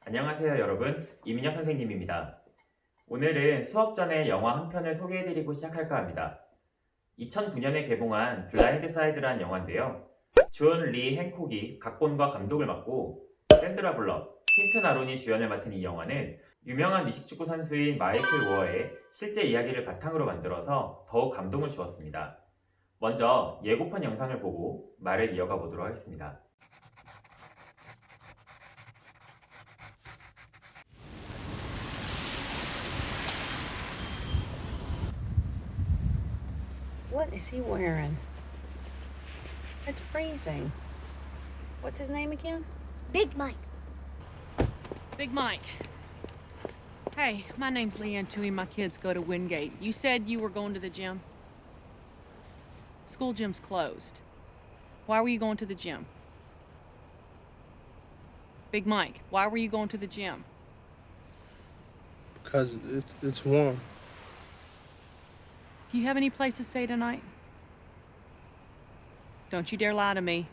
안녕하세요 여러분, 이민혁 선생님입니다. 오늘은 수업 전에 영화 한 편을 소개해드리고 시작할까 합니다. 2009년에 개봉한 블라인드 사이드라는 영화인데요. 존 리 행콕이 각본과 감독을 맡고 샌드라 블럭, 퀸튼 아론이 주연을 맡은 이 영화는 유명한 미식축구 선수인 마이클 워어의 실제 이야기를 바탕으로 만들어서 더욱 감동을 주었습니다. 먼저 예고편 영상을 보고 말을 이어가 보도록 하겠습니다. What is he wearing? It's freezing. What's his name again? Big Mike. Big Mike. Hey, my name's Leanne Tui. My kids go to Wingate. You said you were going to the gym? School gym's closed. Why were you going to the gym? Big Mike, why were you going to the gym? Because it's warm. Do you have any place to stay tonight? Don't you dare lie to me.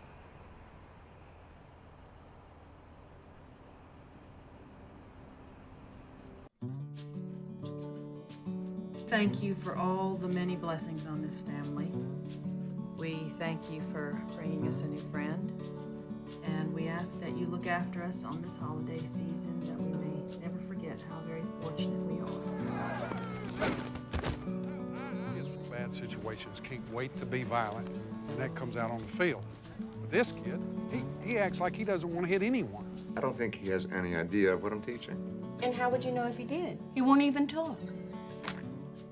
Thank you for all the many blessings on this family. We thank you for bringing us a new friend. And we ask that you look after us on this holiday season, that we may never forget how very fortunate we are. Kids from bad situations can't wait to be violent, and that comes out on the field. But this kid, he acts like he doesn't want to hit anyone. I don't think he has any idea of what I'm teaching. And how would you know if he did? He won't even talk.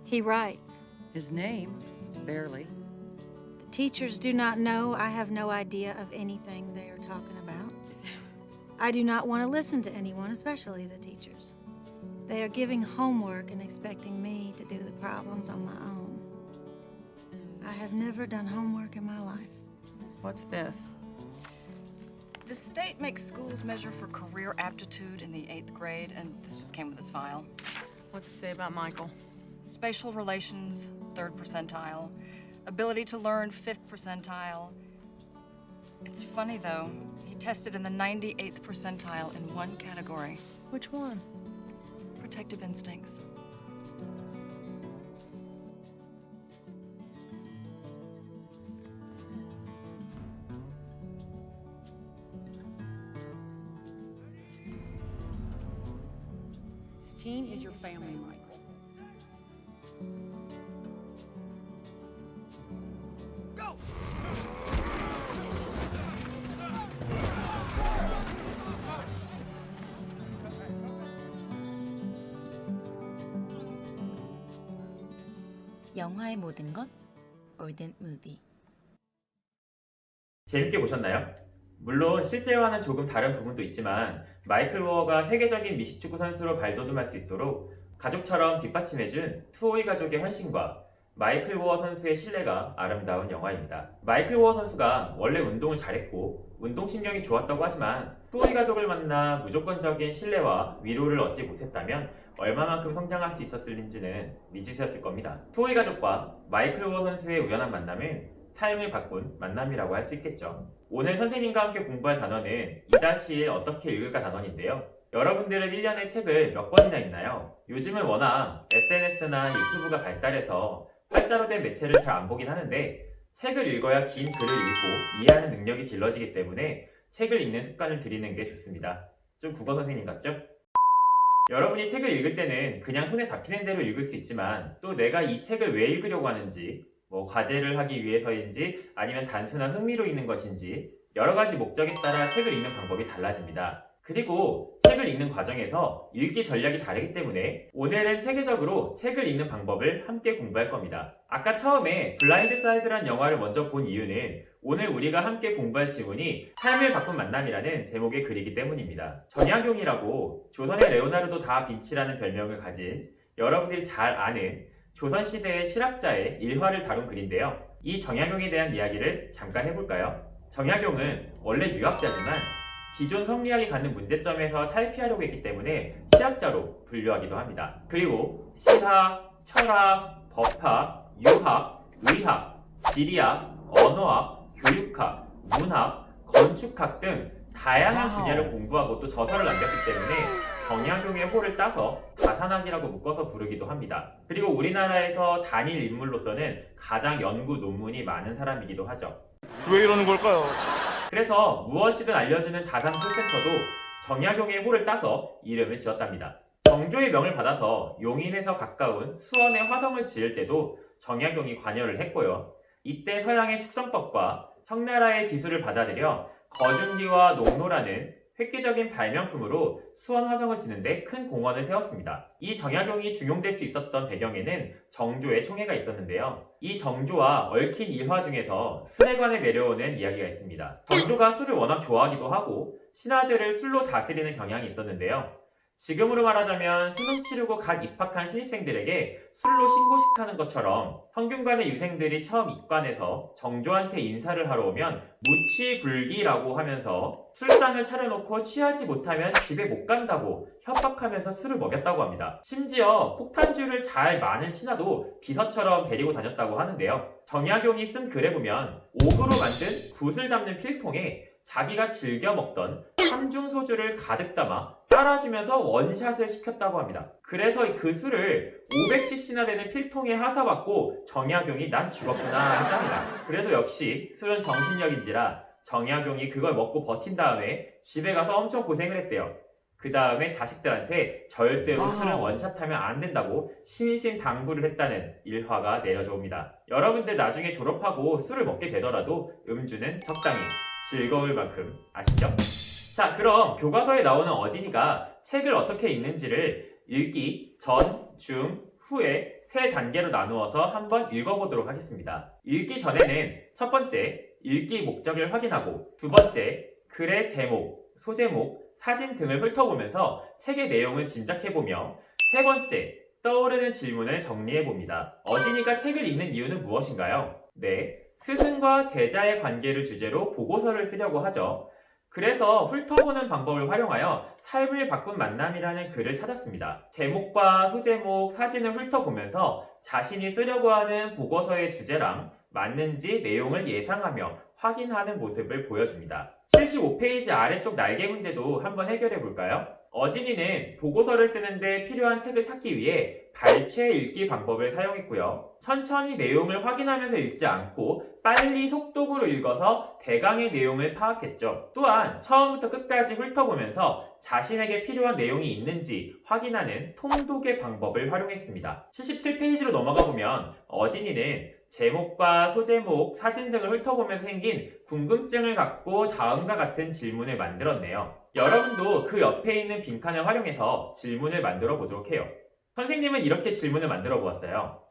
He writes. His name? Barely. The teachers do not know. I have no idea of anything they are talking about. I do not want to listen to anyone, especially the teachers. They are giving homework and expecting me to do the problems on my own. I have never done homework in my life. What's this? The state makes schools measure for career aptitude in the 8th grade, and this just came with this file. What's it say about Michael? Spatial relations, 3rd percentile. Ability to learn, 5th percentile. It's funny, though. He tested in the 98th percentile in one category. Which one? Protective instincts. This team is your family, Michael. 영화의 모든 것 올든 무비. 재밌게 보셨나요? 물론 실제와는 조금 다른 부분도 있지만 마이클 워어가 세계적인 미식축구 선수로 발돋움할 수 있도록 가족처럼 뒷받침해준 투오이 가족의 헌신과 마이클 워어 선수의 신뢰가 아름다운 영화입니다. 마이클 워어 선수가 원래 운동을 잘했고 운동신경이 좋았다고 하지만 투오이 가족을 만나 무조건적인 신뢰와 위로를 얻지 못했다면 얼마만큼 성장할 수 있었을는지는 미지수였을 겁니다. 투오이 가족과 마이클 워어 선수의 우연한 만남은 삶을 바꾼 만남이라고 할 수 있겠죠. 오늘 선생님과 함께 공부할 단어는 2-1 어떻게 읽을까 단원인데요. 여러분들은 1년에 책을 몇 권이나 읽나요? 요즘은 워낙 SNS나 유튜브가 발달해서 활자로 된 매체를 잘 안 보긴 하는데 책을 읽어야 긴 글을 읽고 이해하는 능력이 길러지기 때문에 책을 읽는 습관을 들이는 게 좋습니다. 좀 국어 선생님 같죠? 여러분이 책을 읽을 때는 그냥 손에 잡히는 대로 읽을 수 있지만 또 내가 이 책을 왜 읽으려고 하는지 과제를 하기 위해서인지 아니면 단순한 흥미로 읽는 것인지 여러 가지 목적에 따라 책을 읽는 방법이 달라집니다. 그리고 책을 읽는 과정에서 읽기 전략이 다르기 때문에 오늘은 체계적으로 책을 읽는 방법을 함께 공부할 겁니다. 아까 처음에 블라인드 사이드란 영화를 먼저 본 이유는 오늘 우리가 함께 공부할 지문이 삶을 바꾼 만남이라는 제목의 글이기 때문입니다. 정약용이라고 조선의 레오나르도 다 빈치라는 별명을 가진 여러분들이 잘 아는 조선시대의 실학자의 일화를 다룬 글인데요. 이 정약용에 대한 이야기를 잠깐 해볼까요? 정약용은 원래 유학자지만 기존 성리학이 갖는 문제점에서 탈피하려고 했기 때문에 실학자로 분류하기도 합니다. 그리고 시학, 철학, 법학, 유학, 의학, 지리학, 언어학, 교육학, 문학, 건축학 등 다양한 분야를 공부하고 또 저서를 남겼기 때문에 정약용의 호를 따서 다산학이라고 묶어서 부르기도 합니다. 그리고 우리나라에서 단일 인물로서는 가장 연구 논문이 많은 사람이기도 하죠. 왜 이러는 걸까요? 그래서 무엇이든 알려주는 다산 홀센터도 정약용의 호를 따서 이름을 지었답니다. 정조의 명을 받아서 용인에서 가까운 수원에 화성을 지을 때도 정약용이 관여를 했고요. 이때 서양의 축성법과 청나라의 기술을 받아들여 거중기와 농로라는 획기적인 발명품으로 수원 화성을 지는데 큰 공헌을 세웠습니다. 이 정약용이 중용될 수 있었던 배경에는 정조의 총애가 있었는데요. 이 정조와 얽힌 일화 중에서 술에 관해 내려오는 이야기가 있습니다. 정조가 술을 워낙 좋아하기도 하고 신하들을 술로 다스리는 경향이 있었는데요. 지금으로 말하자면 수능 치르고 갓 입학한 신입생들에게 술로 신고식하는 것처럼 성균관의 유생들이 처음 입관해서 정조한테 인사를 하러 오면 무취불기라고 하면서 술상을 차려놓고 취하지 못하면 집에 못 간다고 협박하면서 술을 먹였다고 합니다. 심지어 폭탄주를 잘 마는 신하도 비서처럼 데리고 다녔다고 하는데요. 정약용이 쓴 글에 보면 옥으로 만든 굿을 담는 필통에 자기가 즐겨 먹던 삼중소주를 가득 담아 따라주면서 원샷을 시켰다고 합니다. 그래서 그 술을 500cc나 되는 필통에 하사받고 정약용이 난 죽었구나 했답니다. 그래도 역시 술은 정신력인지라 정약용이 그걸 먹고 버틴 다음에 집에 가서 엄청 고생을 했대요. 그 다음에 자식들한테 절대로 술은 원샷하면 안 된다고 신신당부를 했다는 일화가 내려져 옵니다. 여러분들 나중에 졸업하고 술을 먹게 되더라도 음주는 적당히 즐거울 만큼 아시죠? 자, 그럼 교과서에 나오는 어진이가 책을 어떻게 읽는지를 읽기 전, 중, 후에 세 단계로 나누어서 한번 읽어보도록 하겠습니다. 읽기 전에는 첫 번째, 읽기 목적을 확인하고 두 번째, 글의 제목, 소제목, 사진 등을 훑어보면서 책의 내용을 짐작해보며 세 번째, 떠오르는 질문을 정리해봅니다. 어진이가 책을 읽는 이유는 무엇인가요? 네, 스승과 제자의 관계를 주제로 보고서를 쓰려고 하죠. 그래서 훑어보는 방법을 활용하여 삶을 바꾼 만남이라는 글을 찾았습니다. 제목과 소제목, 사진을 훑어보면서 자신이 쓰려고 하는 보고서의 주제랑 맞는지 내용을 예상하며 확인하는 모습을 보여줍니다. 75페이지 아래쪽 날개 문제도 한번 해결해 볼까요? 어진이는 보고서를 쓰는데 필요한 책을 찾기 위해 발췌 읽기 방법을 사용했고요. 천천히 내용을 확인하면서 읽지 않고 빨리 속독으로 읽어서 대강의 내용을 파악했죠. 또한 처음부터 끝까지 훑어보면서 자신에게 필요한 내용이 있는지 확인하는 통독의 방법을 활용했습니다. 77페이지로 넘어가 보면 어진이는 제목과 소제목, 사진 등을 훑어보면서 생긴 궁금증을 갖고 다음과 같은 질문을 만들었네요. 여러분도 그 옆에 있는 빈칸을 활용해서 질문을 만들어 보도록 해요. 선생님은 이렇게 질문을 만들어 보았어요.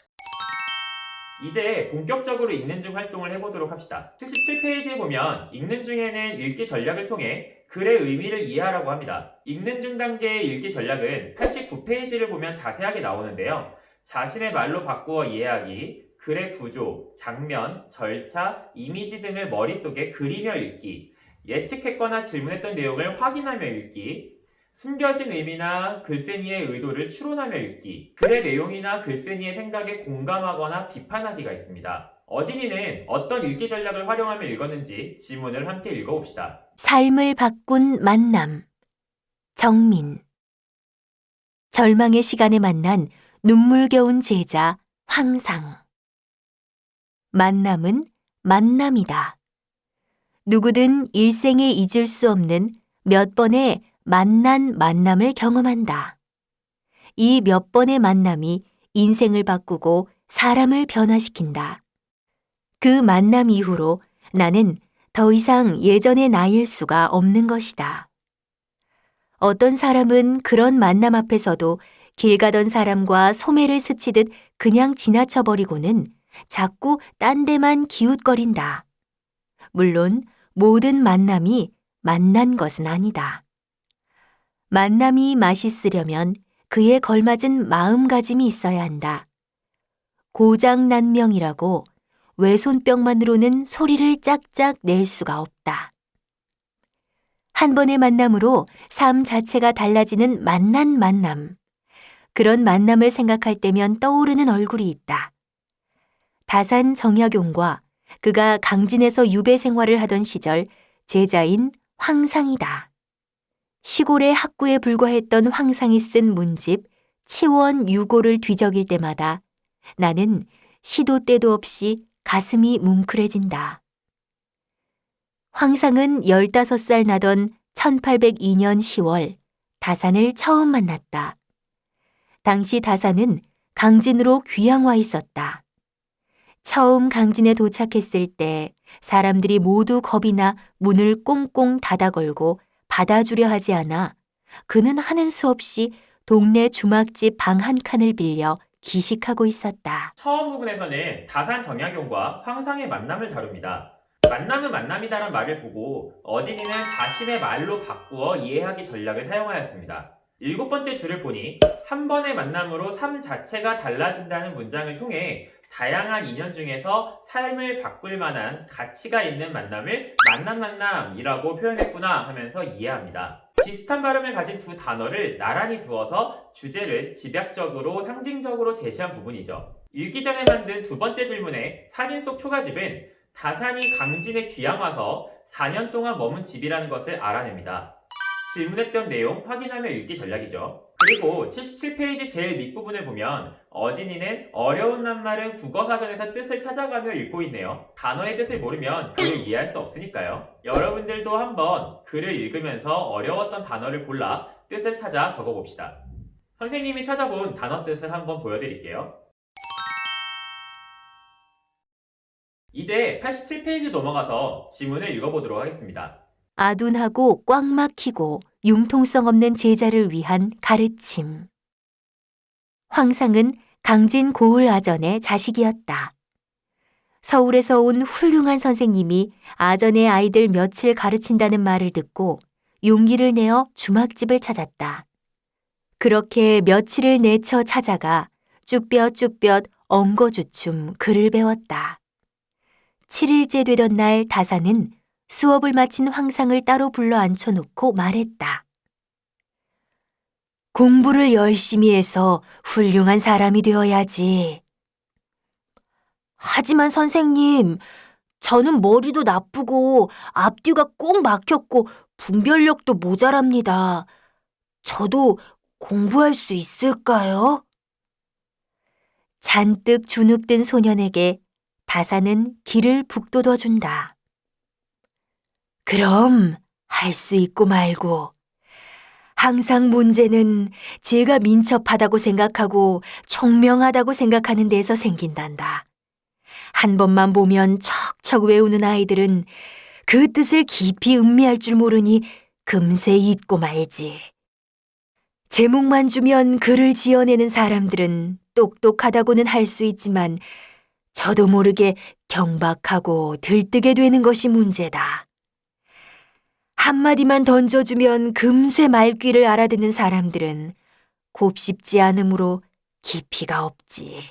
이제 본격적으로 읽는 중 활동을 해보도록 합시다. 77페이지에 보면 읽는 중에는 읽기 전략을 통해 글의 의미를 이해하라고 합니다. 읽는 중 단계의 읽기 전략은 89페이지를 보면 자세하게 나오는데요. 자신의 말로 바꾸어 이해하기, 글의 구조, 장면, 절차, 이미지 등을 머릿속에 그리며 읽기, 예측했거나 질문했던 내용을 확인하며 읽기, 숨겨진 의미나 글쓴이의 의도를 추론하며 읽기, 글의 내용이나 글쓴이의 생각에 공감하거나 비판하기가 있습니다. 어진이는 어떤 읽기 전략을 활용하며 읽었는지 지문을 함께 읽어봅시다. 삶을 바꾼 만남. 정민. 절망의 시간에 만난 눈물겨운 제자 황상. 만남은 만남이다. 누구든 일생에 잊을 수 없는 몇 번의 만남을 경험한다. 이 몇 번의 만남이 인생을 바꾸고 사람을 변화시킨다. 그 만남 이후로 나는 더 이상 예전의 나일 수가 없는 것이다. 어떤 사람은 그런 만남 앞에서도 길 가던 사람과 소매를 스치듯 그냥 지나쳐버리고는 자꾸 딴 데만 기웃거린다. 물론 모든 만남이 만난 것은 아니다. 만남이 맛있으려면 그에 걸맞은 마음가짐이 있어야 한다. 고장난명이라고 외손병만으로는 소리를 짝짝 낼 수가 없다. 한 번의 만남으로 삶 자체가 달라지는 만남. 그런 만남을 생각할 때면 떠오르는 얼굴이 있다. 다산 정약용과 그가 강진에서 유배 생활을 하던 시절 제자인 황상이다. 시골의 학구에 불과했던 황상이 쓴 문집 치원 유고를 뒤적일 때마다 나는 시도 때도 없이 가슴이 뭉클해진다. 황상은 15살 나던 1802년 10월 다산을 처음 만났다. 당시 다산은 강진으로 귀양 와 있었다. 처음 강진에 도착했을 때 사람들이 모두 겁이 나 문을 꽁꽁 닫아 걸고 받아주려 하지 않아 그는 하는 수 없이 동네 주막집 방 한 칸을 빌려 기식하고 있었다. 처음 부분에서는 다산 정약용과 황상의 만남을 다룹니다. 만남은 만남이다란 말을 보고 어진이는 자신의 말로 바꾸어 이해하기 전략을 사용하였습니다. 7번째 줄을 보니 한 번의 만남으로 삶 자체가 달라진다는 문장을 통해 다양한 인연 중에서 삶을 바꿀 만한 가치가 있는 만남을 만남이라고 표현했구나 하면서 이해합니다. 비슷한 발음을 가진 두 단어를 나란히 두어서 주제를 집약적으로 상징적으로 제시한 부분이죠. 읽기 전에 만든 2번째 질문의 사진 속 초가집은 다산이 강진에 귀양 와서 4년 동안 머문 집이라는 것을 알아냅니다. 질문했던 내용 확인하며 읽기 전략이죠. 그리고 77페이지 제일 밑부분을 보면 어진이는 어려운 낱말은 국어사전에서 뜻을 찾아가며 읽고 있네요. 단어의 뜻을 모르면 글을 이해할 수 없으니까요. 여러분들도 한번 글을 읽으면서 어려웠던 단어를 골라 뜻을 찾아 적어봅시다. 선생님이 찾아본 단어 뜻을 한번 보여드릴게요. 이제 87페이지 넘어가서 지문을 읽어보도록 하겠습니다. 아둔하고 꽉 막히고 융통성 없는 제자를 위한 가르침. 황상은 강진 고을 아전의 자식이었다. 서울에서 온 훌륭한 선생님이 아전의 아이들 며칠 가르친다는 말을 듣고 용기를 내어 주막집을 찾았다. 그렇게 며칠을 내쳐 찾아가 쭈뼛쭈뼛 엉거주춤 글을 배웠다. 7일째 되던 날 다산은 수업을 마친 황상을 따로 불러 앉혀놓고 말했다. 공부를 열심히 해서 훌륭한 사람이 되어야지. 하지만 선생님, 저는 머리도 나쁘고 앞뒤가 꼭 막혔고 분별력도 모자랍니다. 저도 공부할 수 있을까요? 잔뜩 주눅든 소년에게 다산은 길을 북돋워준다. 그럼 할 수 있고 말고. 항상 문제는 제가 민첩하다고 생각하고 총명하다고 생각하는 데서 생긴단다. 한 번만 보면 척척 외우는 아이들은 그 뜻을 깊이 음미할 줄 모르니 금세 잊고 말지. 제목만 주면 글을 지어내는 사람들은 똑똑하다고는 할 수 있지만 저도 모르게 경박하고 들뜨게 되는 것이 문제다. 한마디만 던져주면 금세 말귀를 알아듣는 사람들은 곱씹지 않으므로 깊이가 없지.